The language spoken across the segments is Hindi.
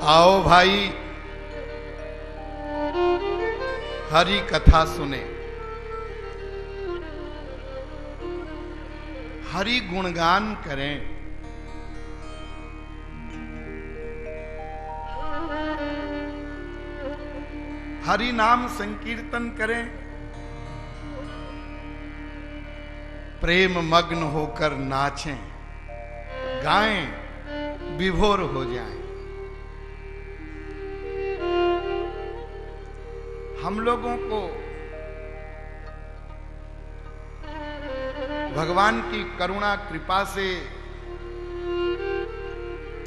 आओ भाई, हरि कथा सुने, हरि गुणगान करें। हरि नाम संकीर्तन करें, प्रेम मग्न होकर नाचें, गाएं, विभोर हो जाएं। हम लोगों को भगवान की करुणा कृपा से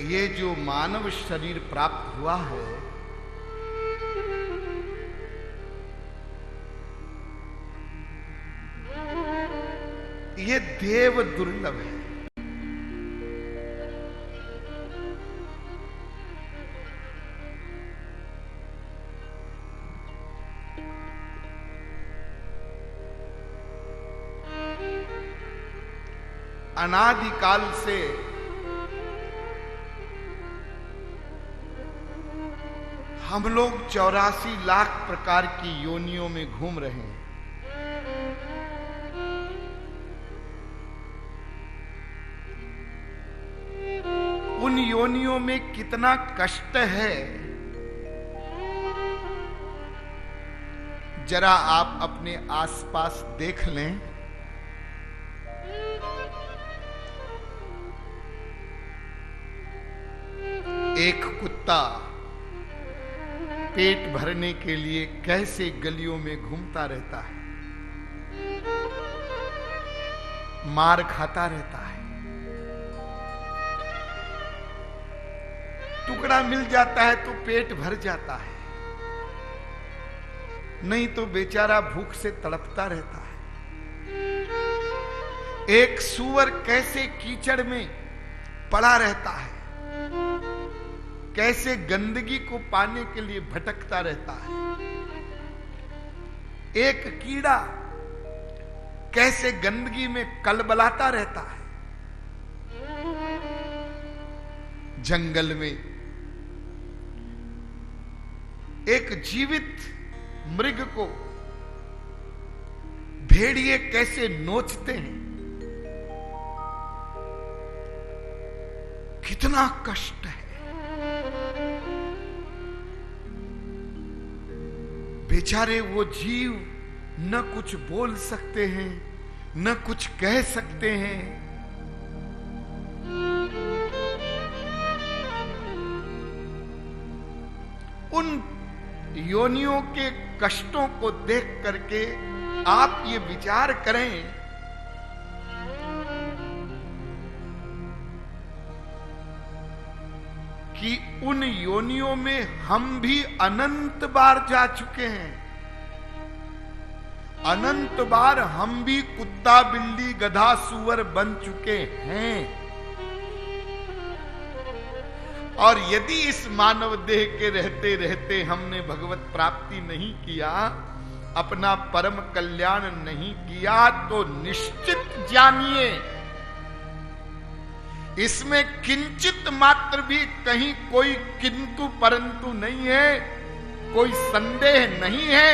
ये जो मानव शरीर प्राप्त हुआ है, ये देव दुर्लभ है। अनादिकाल से हम लोग 84 लाख प्रकार की योनियों में घूम रहे हैं। उन योनियों में कितना कष्ट है, जरा आप अपने आसपास देख लें। एक कुत्ता पेट भरने के लिए कैसे गलियों में घूमता रहता है, मार खाता रहता है। टुकड़ा मिल जाता है तो पेट भर जाता है, नहीं तो बेचारा भूख से तड़पता रहता है। एक सूअर कैसे कीचड़ में पड़ा रहता है, कैसे गंदगी को पाने के लिए भटकता रहता है। एक कीड़ा कैसे गंदगी में कलबलाता रहता है। जंगल में एक जीवित मृग को भेड़िए कैसे नोचते हैं। कितना कष्ट है। बेचारे वो जीव न कुछ बोल सकते हैं, न कुछ कह सकते हैं। उन योनियों के कष्टों को देख करके आप ये विचार करें कि उन योनियों में हम भी अनंत बार जा चुके हैं। अनंत बार हम भी कुत्ता, बिल्ली, गधा, सूअर बन चुके हैं। और यदि इस मानव देह के रहते रहते हमने भगवत प्राप्ति नहीं किया, अपना परम कल्याण नहीं किया, तो निश्चित जानिए इसमें किंचित मात्र भी कहीं कोई किंतु परंतु नहीं है, कोई संदेह नहीं है।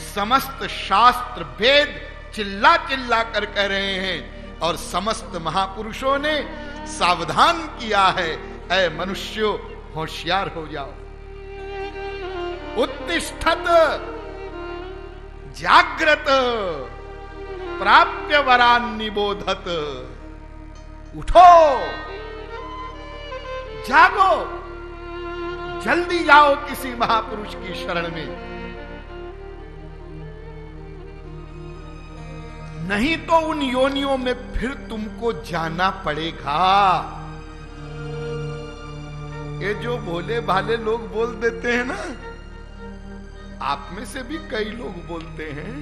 समस्त शास्त्र वेद चिल्ला चिल्ला कर कह रहे हैं और समस्त महापुरुषों ने सावधान किया है, ऐ मनुष्यों होशियार हो जाओ। उत्तिष्ठत जाग्रत प्राप्य वरान निबोधत। उठो, जागो, जल्दी जाओ किसी महापुरुष की शरण में, नहीं तो उन योनियों में फिर तुमको जाना पड़ेगा। ये जो भोले भाले लोग बोल देते हैं ना, आप में से भी कई लोग बोलते हैं,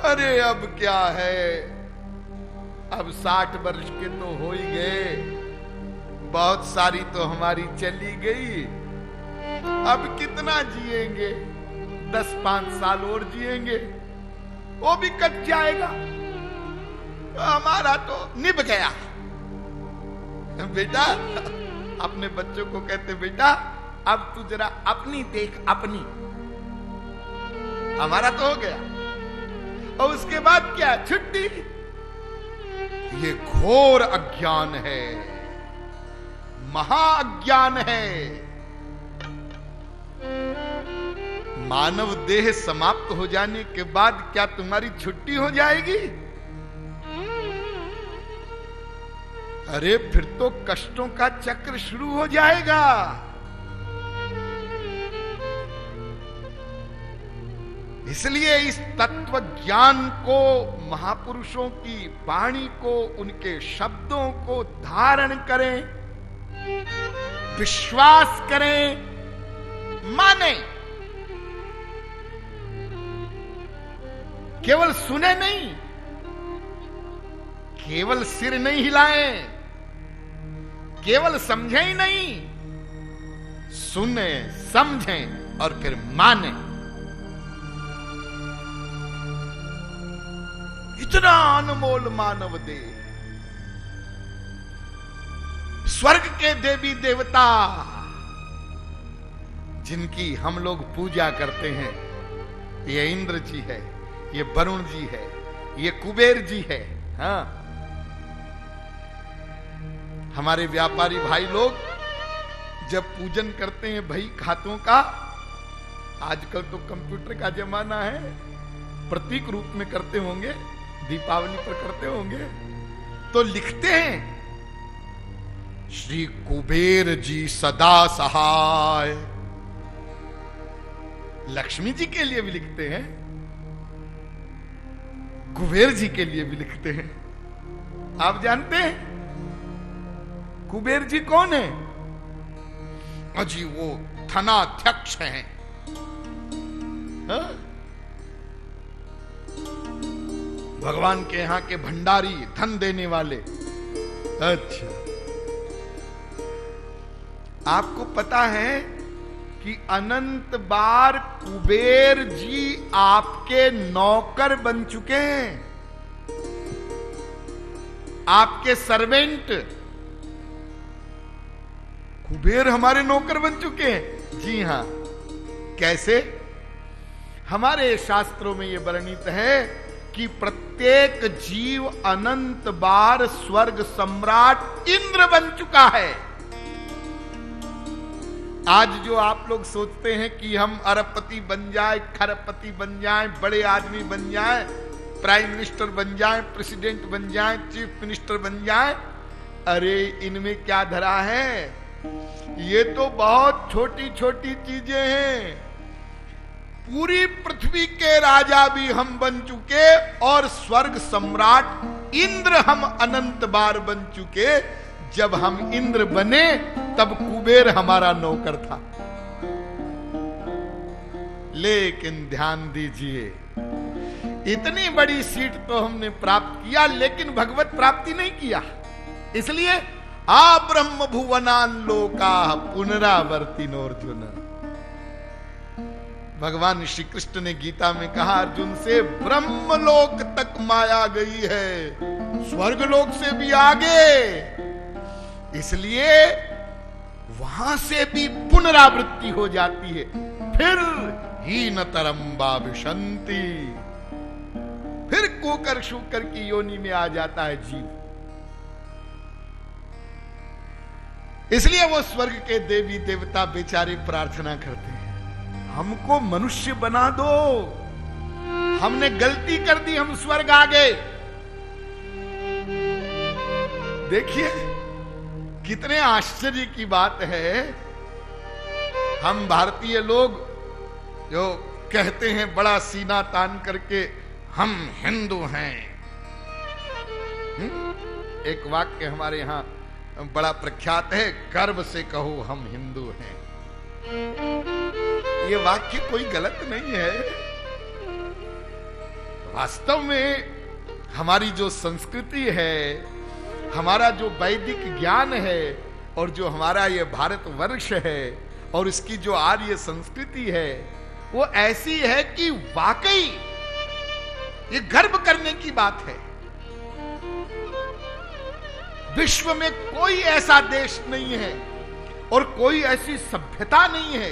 अरे अब क्या है, अब 60 वर्ष के तो हो ही गए, बहुत सारी तो हमारी चली गई, अब कितना जिएंगे, 10-5 साल और जिएंगे, वो भी कट जाएगा, हमारा तो निभ गया। बेटा अपने बच्चों को कहते, बेटा अब तू जरा अपनी देख, अपनी, हमारा तो हो गया, और उसके बाद क्या, छुट्टी। ये घोर अज्ञान है, महाअज्ञान है। मानव देह समाप्त हो जाने के बाद क्या तुम्हारी छुट्टी हो जाएगी? अरे फिर तो कष्टों का चक्र शुरू हो जाएगा। इसलिए इस तत्व ज्ञान को, महापुरुषों की वाणी को, उनके शब्दों को धारण करें, विश्वास करें, माने। केवल सुने नहीं, केवल सिर नहीं हिलाएं, केवल समझें ही नहीं, सुने, समझें और फिर माने। इतना अनमोल मानव देह, स्वर्ग के देवी देवता जिनकी हम लोग पूजा करते हैं, ये इंद्र जी है, ये वरुण जी है, ये कुबेर जी है। हाँ, हमारे व्यापारी भाई लोग जब पूजन करते हैं बही खातों का, आजकल तो कंप्यूटर का जमाना है, प्रतीक रूप में करते होंगे, दीपावली पर करते होंगे, तो लिखते हैं श्री कुबेर जी सदा सहाय। लक्ष्मी जी के लिए भी लिखते हैं, कुबेर जी के लिए भी लिखते हैं। आप जानते हैं कुबेर जी कौन है? अजी वो धनाध्यक्ष हैं। हाँ? भगवान के यहां के भंडारी, धन देने वाले। अच्छा, आपको पता है कि अनंत बार कुबेर जी आपके नौकर बन चुके हैं, आपके सर्वेंट। कुबेर हमारे नौकर बन चुके हैं। जी हां, कैसे? हमारे शास्त्रों में यह वर्णित है कि प्रत्येक जीव अनंत बार स्वर्ग सम्राट इंद्र बन चुका है। आज जो आप लोग सोचते हैं कि हम अरबपति बन जाए, खरबपति बन जाए, बड़े आदमी बन जाए, प्राइम मिनिस्टर बन जाए, प्रेसिडेंट बन जाए, चीफ मिनिस्टर बन जाए, अरे इनमें क्या धरा है? ये तो बहुत छोटी छोटी चीजें हैं। पूरी पृथ्वी के राजा भी हम बन चुके और स्वर्ग सम्राट इंद्र हम अनंत बार बन चुके। जब हम इंद्र बने तब कुबेर हमारा नौकर था। लेकिन ध्यान दीजिए, इतनी बड़ी सीट तो हमने प्राप्त किया, लेकिन भगवत प्राप्ति नहीं किया। इसलिए आ ब्रह्म भुवनान लोका पुनरावर्तिनोर्जुन। भगवान श्री कृष्ण ने गीता में कहा अर्जुन से, ब्रह्मलोक तक माया गई है, स्वर्गलोक से भी आगे। इसलिए वहां से भी पुनरावृत्ति हो जाती है। फिर हीनतरम बाभिशंति, फिर कुकर शुकर की योनि में आ जाता है जीव। इसलिए वो स्वर्ग के देवी देवता बेचारे प्रार्थना करते हैं, हमको मनुष्य बना दो, हमने गलती कर दी, हम स्वर्ग आ गए। देखिए कितने आश्चर्य की बात है। हम भारतीय लोग जो कहते हैं बड़ा सीना तान करके, हम हिंदू हैं। एक वाक्य हमारे यहां बड़ा प्रख्यात है, गर्व से कहो हम हिंदू हैं। ये वाक्य कोई गलत नहीं है। वास्तव में हमारी जो संस्कृति है, हमारा जो वैदिक ज्ञान है, और जो हमारा ये भारतवर्ष है और इसकी जो आर्य संस्कृति है, वो ऐसी है कि वाकई ये गर्व करने की बात है। विश्व में कोई ऐसा देश नहीं है और कोई ऐसी सभ्यता नहीं है,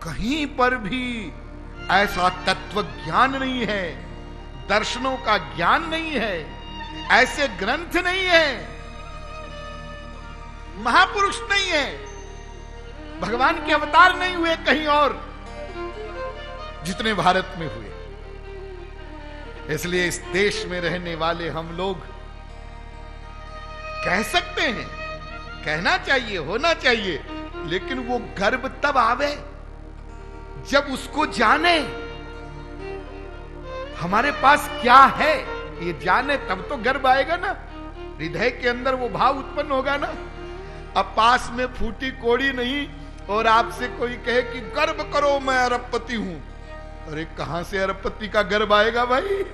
कहीं पर भी ऐसा तत्व ज्ञान नहीं है, दर्शनों का ज्ञान नहीं है, ऐसे ग्रंथ नहीं है, महापुरुष नहीं है, भगवान के अवतार नहीं हुए कहीं और जितने भारत में हुए। इसलिए इस देश में रहने वाले हम लोग कह सकते हैं, कहना चाहिए, होना चाहिए, लेकिन वो गर्व तब आवे जब उसको जाने हमारे पास क्या है, ये जाने तब तो गर्व आएगा ना, हृदय के अंदर वो भाव उत्पन्न होगा ना। अब पास में फूटी कोड़ी नहीं और आपसे कोई कहे कि गर्व करो मैं अरबपति हूं, अरे कहां से अरबपति का गर्व आएगा भाई,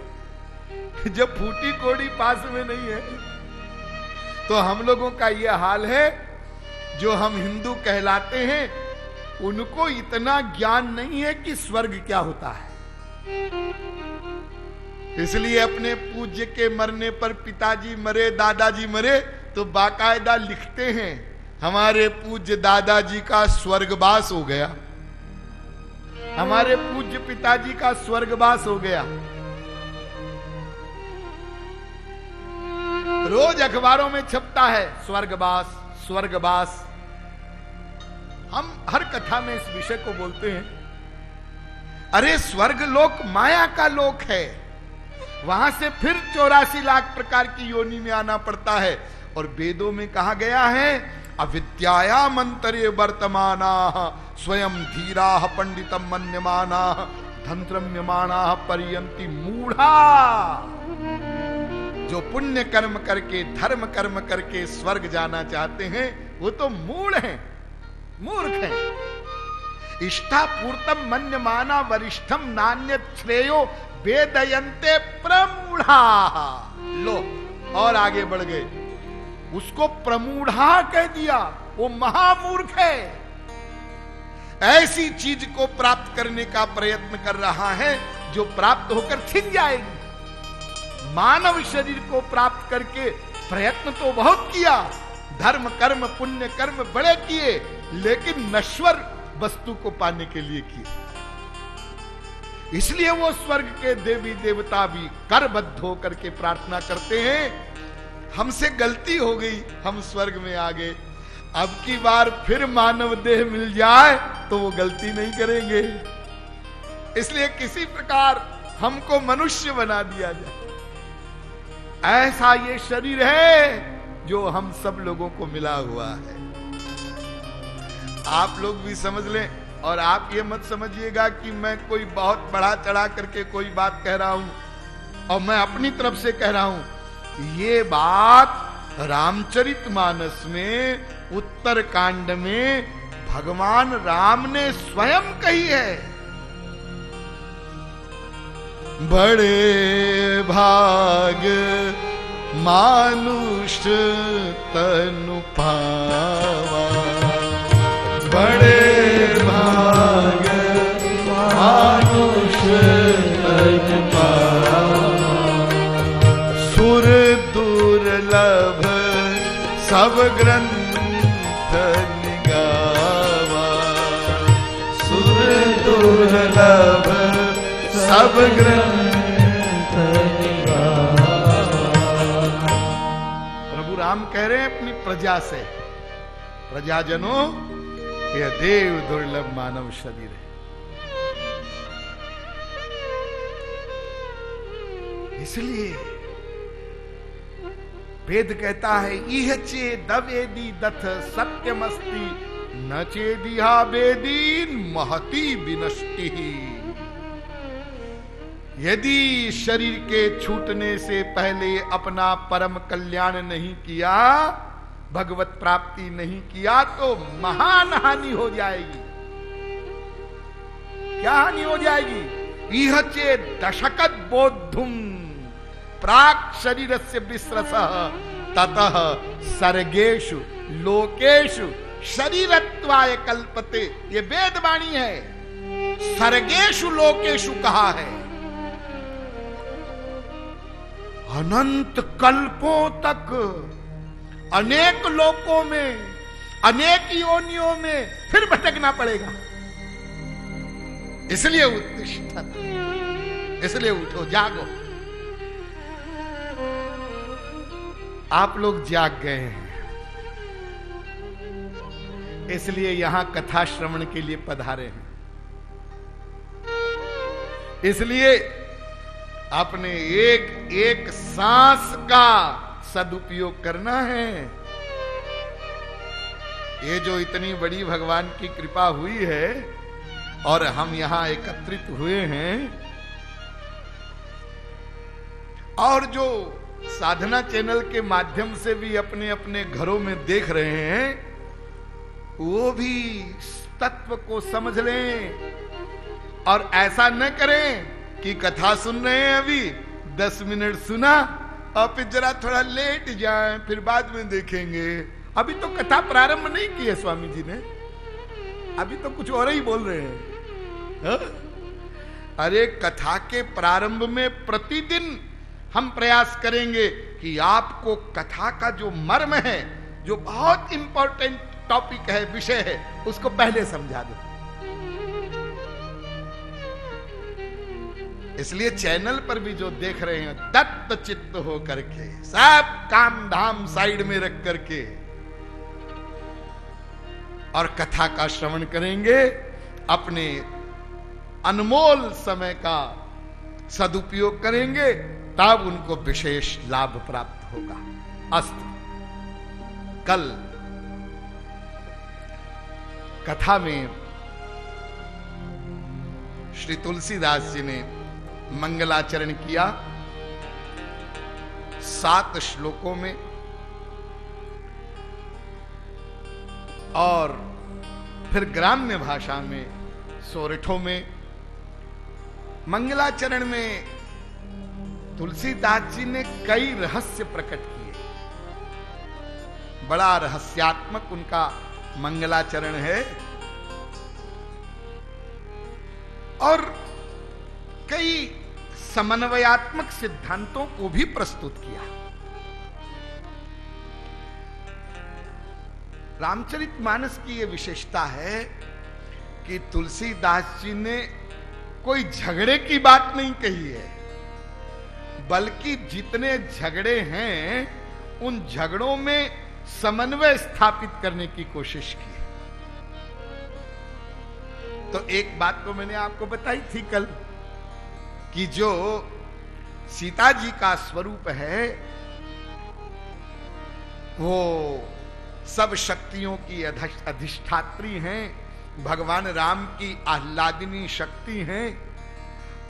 जब फूटी कोड़ी पास में नहीं है। तो हम लोगों का यह हाल है, जो हम हिंदू कहलाते हैं उनको इतना ज्ञान नहीं है कि स्वर्ग क्या होता है। इसलिए अपने पूज्य के मरने पर पिताजी मरे, दादाजी मरे, तो बाकायदा लिखते हैं हमारे पूज्य दादाजी का स्वर्गवास हो गया, हमारे पूज्य पिताजी का स्वर्गवास हो गया। रोज अखबारों में छपता है स्वर्गवास, स्वर्गवास। हम हर कथा में इस विषय को बोलते हैं। अरे स्वर्ग लोक माया का लोक है, वहां से फिर 84 लाख प्रकार की योनि में आना पड़ता है। और वेदों में कहा गया है, अविद्याया मंतरे वर्तमाना स्वयं धीरा पंडितम मन्यमाना धंत्रम्यमाना पर्यंती मूढ़ा। जो पुण्य कर्म करके, धर्म कर्म करके स्वर्ग जाना चाहते हैं, वो तो मूढ़ हैं, मूर्ख हैं। इष्टापूर्तम मन्यमाना वरिष्ठम नान्यत श्रेयो वेदयन्ते प्रमूढ़ा। लो और आगे बढ़ गए, उसको प्रमूढ़ा कह दिया, वो महामूर्ख है। ऐसी चीज को प्राप्त करने का प्रयत्न कर रहा है जो प्राप्त होकर छिन जाएगी। मानव शरीर को प्राप्त करके प्रयत्न तो बहुत किया, धर्म कर्म पुण्य कर्म बड़े किए, लेकिन नश्वर वस्तु को पाने के लिए किए। इसलिए वो स्वर्ग के देवी देवता भी करबद्ध होकर के प्रार्थना करते हैं, हमसे गलती हो गई, हम स्वर्ग में आ गए, अब की बार फिर मानव देह मिल जाए तो वो गलती नहीं करेंगे, इसलिए किसी प्रकार हमको मनुष्य बना दिया जाए। ऐसा ये शरीर है जो हम सब लोगों को मिला हुआ है। आप लोग भी समझ लें, और आप ये मत समझिएगा कि मैं कोई बहुत बढ़ा चढ़ा करके कोई बात कह रहा हूं और मैं अपनी तरफ से कह रहा हूं। ये बात रामचरितमानस में उत्तर कांड में भगवान राम ने स्वयं कही है। बड़े भाग मानुष तनु पावा, बड़े भाग मानुष तनु पावा, सुर दुर्लभ सब ग्रंथ निगावा, सुर दुर्लभ सब ग्रंथ निगावा। प्रभु राम कह रहे हैं अपनी प्रजा से, प्रजाजनों यह देव दुर्लभ मानव शरीर है, इसलिए वेद कहता है इह चेदवेदी दथ सत्यमस्ति न चेदिहा वेदीन महती विनष्टि। यदि शरीर के छूटने से पहले अपना परम कल्याण नहीं किया, भगवत प्राप्ति नहीं किया, तो महान हानि हो जाएगी। क्या हानि हो जाएगी? इह चेद दशकत बोद्धुम प्राक शरीर से विस्रसः ततः सर्गेषु लोकेषु शरीरत्वाय कल्पते। ये वेदवाणी है, सर्गेषु लोकेषु कहा है। अनंत कल्पों तक अनेक लोकों में, अनेक योनियों में फिर भटकना पड़ेगा। इसलिए उत्तिष्ठत, इसलिए उठो, जागो। आप लोग जाग गए हैं, इसलिए यहां कथा श्रवण के लिए पधारे हैं। इसलिए अपने एक एक सांस का सदुपयोग करना है। ये जो इतनी बड़ी भगवान की कृपा हुई है और हम यहां एकत्रित हुए हैं, और जो साधना चैनल के माध्यम से भी अपने अपने घरों में देख रहे हैं, वो भी तत्व को समझ लें और ऐसा न करें कि कथा सुन रहे हैं, अभी 10 मिनट सुना और फिर जरा थोड़ा लेट जाएं, फिर बाद में देखेंगे। अभी तो कथा प्रारंभ नहीं की है स्वामी जी ने, अभी तो कुछ और ही बोल रहे हैं। हा? अरे कथा के प्रारंभ में प्रतिदिन हम प्रयास करेंगे कि आपको कथा का जो मर्म है, जो बहुत इंपॉर्टेंट टॉपिक है, विषय है, उसको पहले समझा दो। इसलिए चैनल पर भी जो देख रहे हैं, दत्त चित्त हो करके, सब काम धाम साइड में रख करके और कथा का श्रवण करेंगे, अपने अनमोल समय का सदुपयोग करेंगे, तब उनको विशेष लाभ प्राप्त होगा। अस्तु। कल कथा में श्री तुलसीदास जी ने मंगलाचरण किया 7 श्लोकों में, और फिर ग्राम्य भाषा में सोरठों में। मंगलाचरण में तुलसीदास जी ने कई रहस्य प्रकट किए, बड़ा रहस्यात्मक उनका मंगलाचरण है, और कई समन्वयात्मक सिद्धांतों को भी प्रस्तुत किया। रामचरितमानस की यह विशेषता है कि तुलसीदास जी ने कोई झगड़े की बात नहीं कही है, बल्कि जितने झगड़े हैं उन झगड़ों में समन्वय स्थापित करने की कोशिश की। तो एक बात तो मैंने आपको बताई थी कल कि जो सीता जी का स्वरूप है वो सब शक्तियों की अधिष्ठात्री हैं, भगवान राम की आह्लादिनी शक्ति हैं,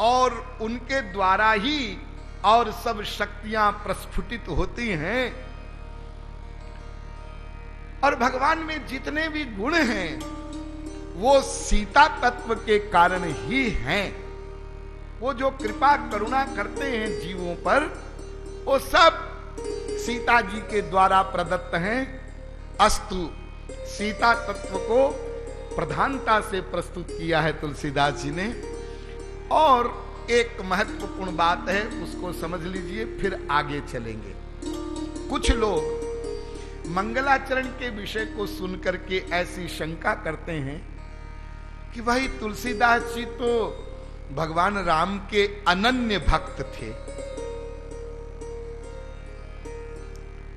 और उनके द्वारा ही और सब शक्तियां प्रस्फुटित होती हैं। और भगवान में जितने भी गुण हैं वो सीता तत्व के कारण ही हैं। वो जो कृपा करुणा करते हैं जीवों पर, वो सब सीता जी के द्वारा प्रदत्त हैं। अस्तु, सीता तत्व को प्रधानता से प्रस्तुत किया है तुलसीदास जी ने। और एक महत्वपूर्ण बात है, उसको समझ लीजिए, फिर आगे चलेंगे। कुछ लोग मंगलाचरण के विषय को सुनकर के ऐसी शंका करते हैं कि भाई तुलसीदास जी तो भगवान राम के अनन्य भक्त थे,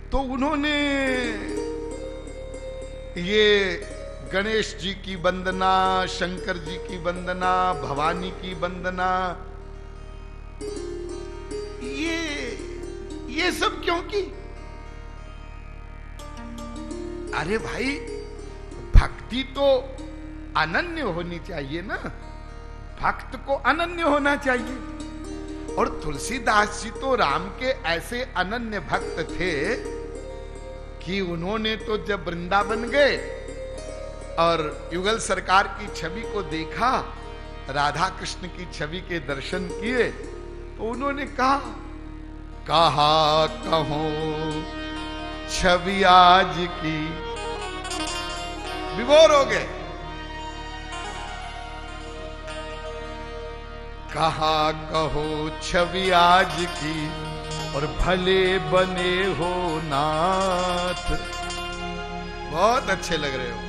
तो उन्होंने ये गणेश जी की वंदना, शंकर जी की वंदना, भवानी की वंदना, ये सब क्यों की? अरे भाई, भक्ति तो अनन्य होनी चाहिए ना, भक्त को अनन्य होना चाहिए। और तुलसीदास जी तो राम के ऐसे अनन्य भक्त थे कि उन्होंने तो जब वृंदावन गए और युगल सरकार की छवि को देखा, राधा कृष्ण की छवि के दर्शन किए, तो उन्होंने कहा कहो छवि आज की, विभोर हो गए। कहा कहो छवि आज की, और भले बने हो नाथ। बहुत अच्छे लग रहे हो,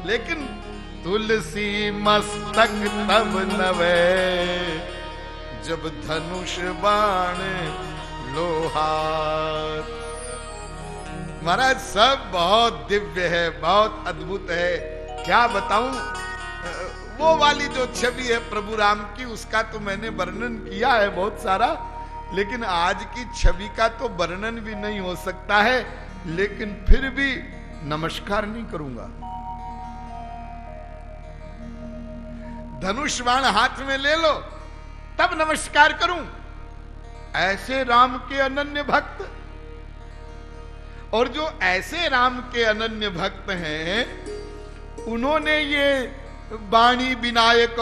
लेकिन तुलसी मस्तक तब नवे, जब धनुष बाण लोहार। महाराज सब बहुत दिव्य है, बहुत अद्भुत है। क्या बताऊं, वो वाली जो छवि है प्रभु राम की, उसका तो मैंने वर्णन किया है बहुत सारा, लेकिन आज की छवि का तो वर्णन भी नहीं हो सकता है। लेकिन फिर भी नमस्कार नहीं करूंगा। धनुष बाण हाथ में ले लो तब नमस्कार करूं। ऐसे राम के अनन्य भक्त, और जो ऐसे राम के अनन्य भक्त हैं, उन्होंने ये वाणी विनायक,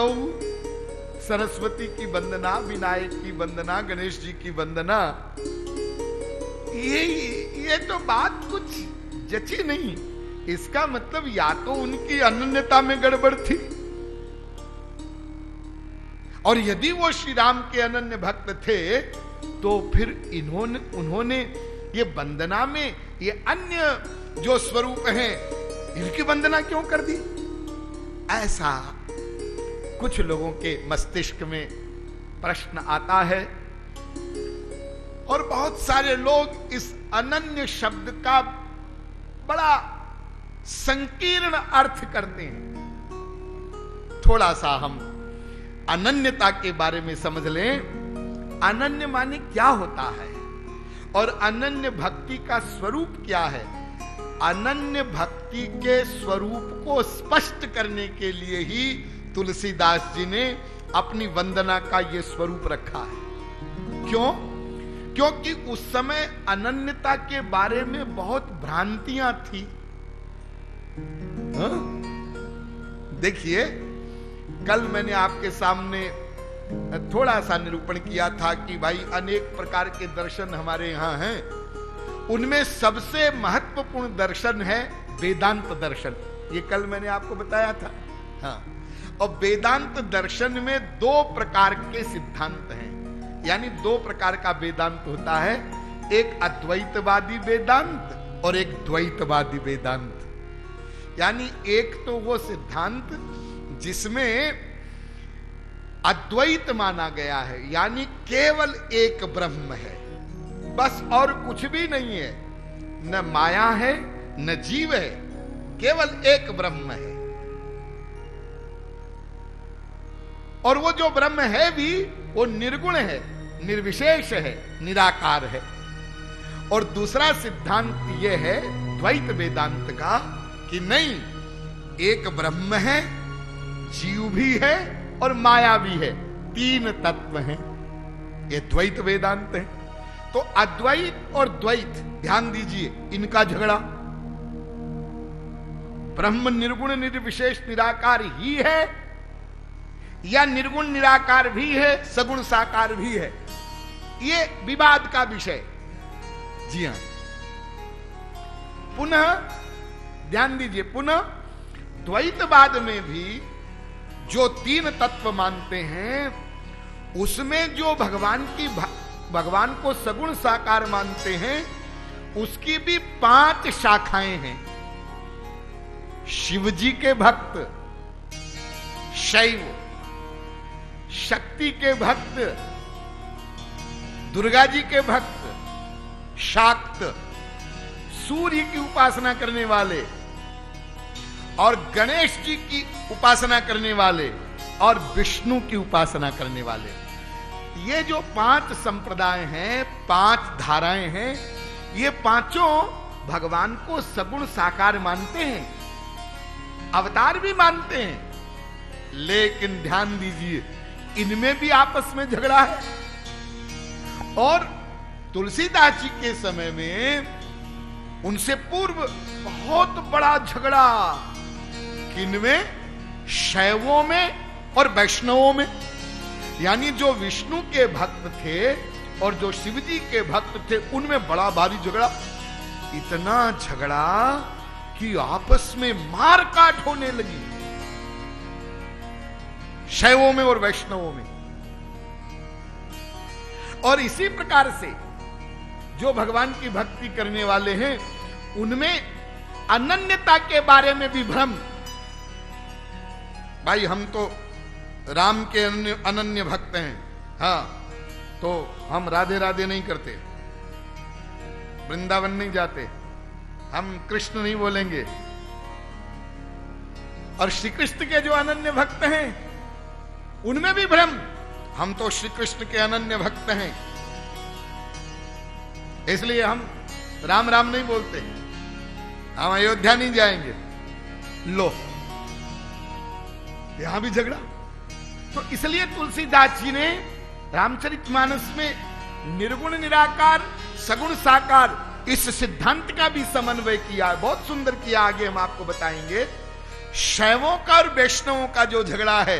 सरस्वती की वंदना, विनायक की वंदना, गणेश जी की वंदना, ये तो बात कुछ जची नहीं। इसका मतलब या तो उनकी अनन्यता में गड़बड़ थी, और यदि वो श्री राम के अनन्य भक्त थे तो फिर उन्होंने ये वंदना में ये अन्य जो स्वरूप हैं, इनकी वंदना क्यों कर दी? ऐसा कुछ लोगों के मस्तिष्क में प्रश्न आता है, और बहुत सारे लोग इस अनन्य शब्द का बड़ा संकीर्ण अर्थ करते हैं। थोड़ा सा हम अनन्यता के बारे में समझ लें। अनन्य माने क्या होता है, और अनन्य भक्ति का स्वरूप क्या है? अनन्य भक्ति के स्वरूप को स्पष्ट करने के लिए ही तुलसीदास जी ने अपनी वंदना का यह स्वरूप रखा है। क्यों? क्योंकि उस समय अनन्यता के बारे में बहुत भ्रांतियां थी। देखिए, कल मैंने आपके सामने थोड़ा सा निरूपण किया था कि भाई अनेक प्रकार के दर्शन हमारे यहां हैं, उनमें सबसे महत्वपूर्ण दर्शन है वेदांत दर्शन। ये कल मैंने आपको बताया था। हाँ, और वेदांत दर्शन में दो प्रकार के सिद्धांत हैं, यानी दो प्रकार का वेदांत होता है। एक अद्वैतवादी वेदांत और एक द्वैतवादी वेदांत। यानी एक तो वो सिद्धांत जिसमें अद्वैत माना गया है, यानी केवल एक ब्रह्म है, बस और कुछ भी नहीं है, न माया है न जीव है, केवल एक ब्रह्म है। और वो जो ब्रह्म है भी वो निर्गुण है, निर्विशेष है, निराकार है। और दूसरा सिद्धांत ये है द्वैत वेदांत का कि नहीं, एक ब्रह्म है, जीव भी है और माया भी है, तीन तत्व हैं। ये द्वैत वेदांत है। तो अद्वैत और द्वैत, ध्यान दीजिए, इनका झगड़ा। ब्रह्म निर्गुण निर्विशेष निराकार ही है, या निर्गुण निराकार भी है, सगुण साकार भी है, ये विवाद का विषय। जी हां, पुनः ध्यान दीजिए, पुनः द्वैतवाद में भी जो तीन तत्व मानते हैं, उसमें जो भगवान को सगुण साकार मानते हैं, उसकी भी 5 शाखाएं हैं। शिव जी के भक्त शैव, शक्ति के भक्त दुर्गा जी के भक्त शाक्त, सूर्य की उपासना करने वाले, और गणेश जी की उपासना करने वाले, और विष्णु की उपासना करने वाले। ये जो 5 संप्रदाय हैं, 5 धाराएं हैं, ये पांचों भगवान को सगुण साकार मानते हैं, अवतार भी मानते हैं। लेकिन ध्यान दीजिए, इनमें भी आपस में झगड़ा है। और तुलसीदास जी के समय में उनसे पूर्व बहुत बड़ा झगड़ा, किनमें? शैवों में और वैष्णवों में। यानी जो विष्णु के भक्त थे और जो शिव जी के भक्त थे, उनमें बड़ा भारी झगड़ा। इतना झगड़ा कि आपस में मार काट होने लगी, शैवों में और वैष्णवों में। और इसी प्रकार से जो भगवान की भक्ति करने वाले हैं उनमें अनन्यता के बारे में भी भ्रम। भाई हम तो राम के अनन्य भक्त हैं, हाँ, तो हम राधे राधे नहीं करते, वृंदावन नहीं जाते, हम कृष्ण नहीं बोलेंगे। और श्री कृष्ण के जो अनन्य भक्त हैं उनमें भी भ्रम, हम तो श्री कृष्ण के अनन्य भक्त हैं, इसलिए हम राम राम नहीं बोलते, हम अयोध्या नहीं जाएंगे। लो, यहां भी झगड़ा। तो इसलिए तुलसीदास जी ने रामचरितमानस में निर्गुण निराकार सगुण साकार इस सिद्धांत का भी समन्वय किया, बहुत सुंदर किया। आगे हम आपको बताएंगे। शैवों का और वैष्णवों का जो झगड़ा है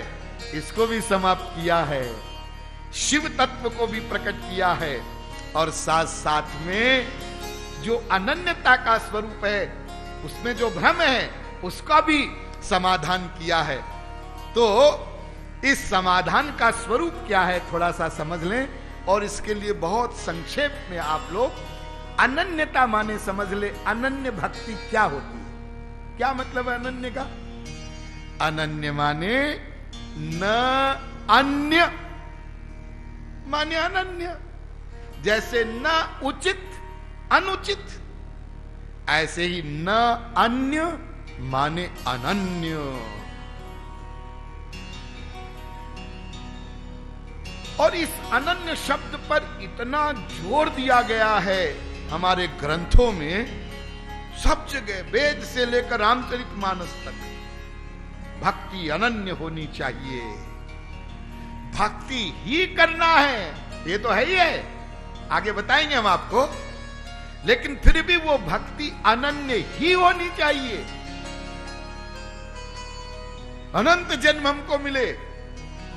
इसको भी समाप्त किया है, शिव तत्व को भी प्रकट किया है, और साथ साथ में जो अनन्यता का स्वरूप है उसमें जो भ्रम है उसका भी समाधान किया है। तो इस समाधान का स्वरूप क्या है थोड़ा सा समझ लें, और इसके लिए बहुत संक्षेप में आप लोग अनन्यता माने समझ ले। अनन्य भक्ति क्या होती है, क्या मतलब है अनन्य का? अनन्य माने न अन्य माने अनन्य, जैसे न उचित अनुचित, ऐसे ही न अन्य माने अनन्य। और इस अनन्य शब्द पर इतना जोर दिया गया है हमारे ग्रंथों में, सब जगह वेद से लेकर रामचरितमानस तक भक्ति अनन्य होनी चाहिए, भक्ति ही करना है, ये तो है ही है, आगे बताएंगे हम आपको। लेकिन फिर भी वो भक्ति अनन्य ही होनी चाहिए। अनंत जन्म हमको मिले,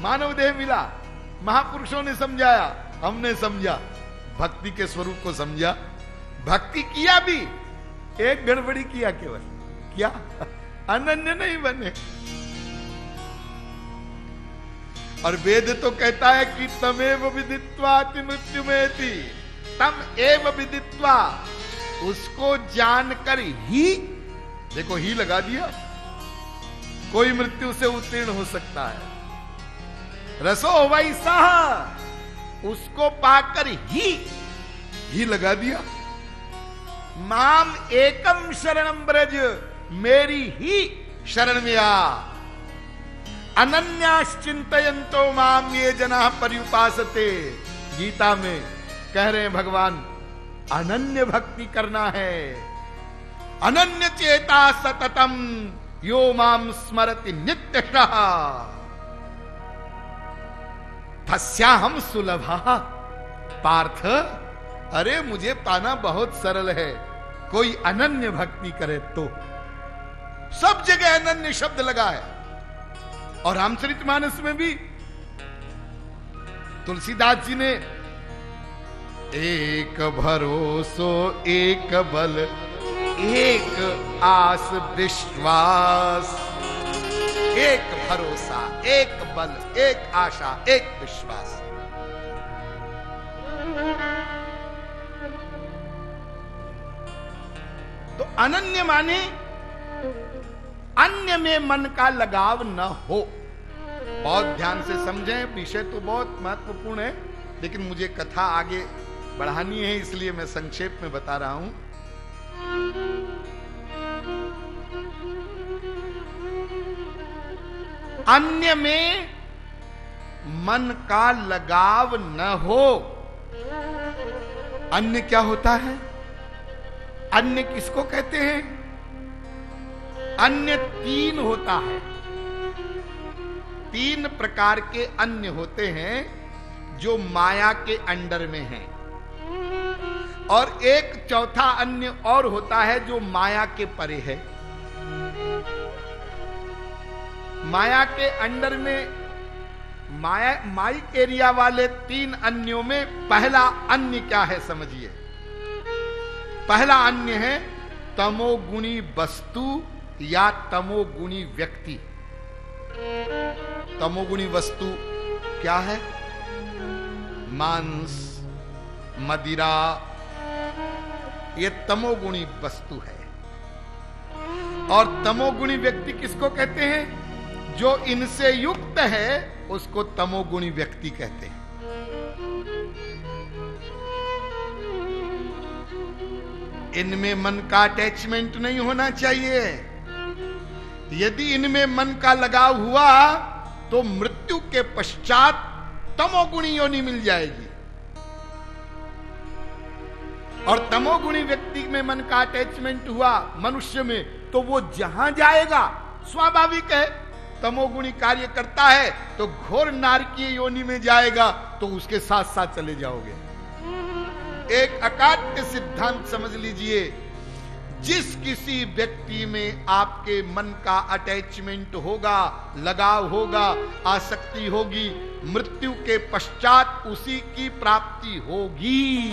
मानव देह मिला, महापुरुषों ने समझाया, हमने समझा, भक्ति के स्वरूप को समझा, भक्ति किया भी, एक गड़बड़ी किया केवल, क्या अनन्य नहीं बने। और वेद तो कहता है कि तमेव विदित्वा मृत्युमेति, तम एव विदित्वा, उसको जानकर ही, देखो ही लगा दिया, कोई मृत्यु से उत्तीर्ण हो सकता है। रसो वैसा, उसको पाकर ही लगा दिया। माम एकम शरणम ब्रज, मेरी ही शरण में आ। अनन्याश्चिंतयन्तो माम ये जना पर्युपासते, गीता में कह रहे हैं भगवान, अनन्य भक्ति करना है। अनन्य चेता सततम यो माम स्मरति नित्यशः, तस्याहं सुलभः। पार्थ, अरे मुझे पाना बहुत सरल है, कोई अनन्य भक्ति करे तो। सब जगह अनन्य शब्द लगा है, और रामचरितमानस में भी तुलसीदास जी ने एक भरोसो एक बल एक आस विश्वास, एक भरोसा एक बल एक आशा एक विश्वास। तो अनन्य माने अन्य में मन का लगाव न हो। बहुत ध्यान से समझें, विषय तो बहुत महत्वपूर्ण है, लेकिन मुझे कथा आगे बढ़ानी है, इसलिए मैं संक्षेप में बता रहा हूं। अन्य में मन का लगाव न हो। अन्य क्या होता है? अन्य किसको कहते हैं? अन्य तीन होता है, तीन प्रकार के अन्य होते हैं जो माया के अंडर में हैं, और एक चौथा अन्य और होता है जो माया के परे है। माया के अंडर में, माइक एरिया वाले तीन अन्यों में पहला अन्य क्या है समझिए। पहला अन्य है तमोगुणी वस्तु या तमोगुणी व्यक्ति। तमोगुणी वस्तु क्या है? मांस, मदिरा, ये तमोगुणी वस्तु है। और तमोगुणी व्यक्ति किसको कहते हैं? जो इनसे युक्त है उसको तमोगुणी व्यक्ति कहते हैं। इनमें मन का अटैचमेंट नहीं होना चाहिए। यदि इनमें मन का लगाव हुआ तो मृत्यु के पश्चात तमोगुणी योनि मिल जाएगी। और तमोगुणी व्यक्ति में मन का अटैचमेंट हुआ मनुष्य में, तो वो जहां जाएगा स्वाभाविक है, तमोगुणी कार्य करता है तो घोर नारकीय योनि में जाएगा, तो उसके साथ साथ चले जाओगे। एक अकाट्य सिद्धांत समझ लीजिए, जिस किसी व्यक्ति में आपके मन का अटैचमेंट होगा, लगाव होगा, आसक्ति होगी, मृत्यु के पश्चात उसी की प्राप्ति होगी।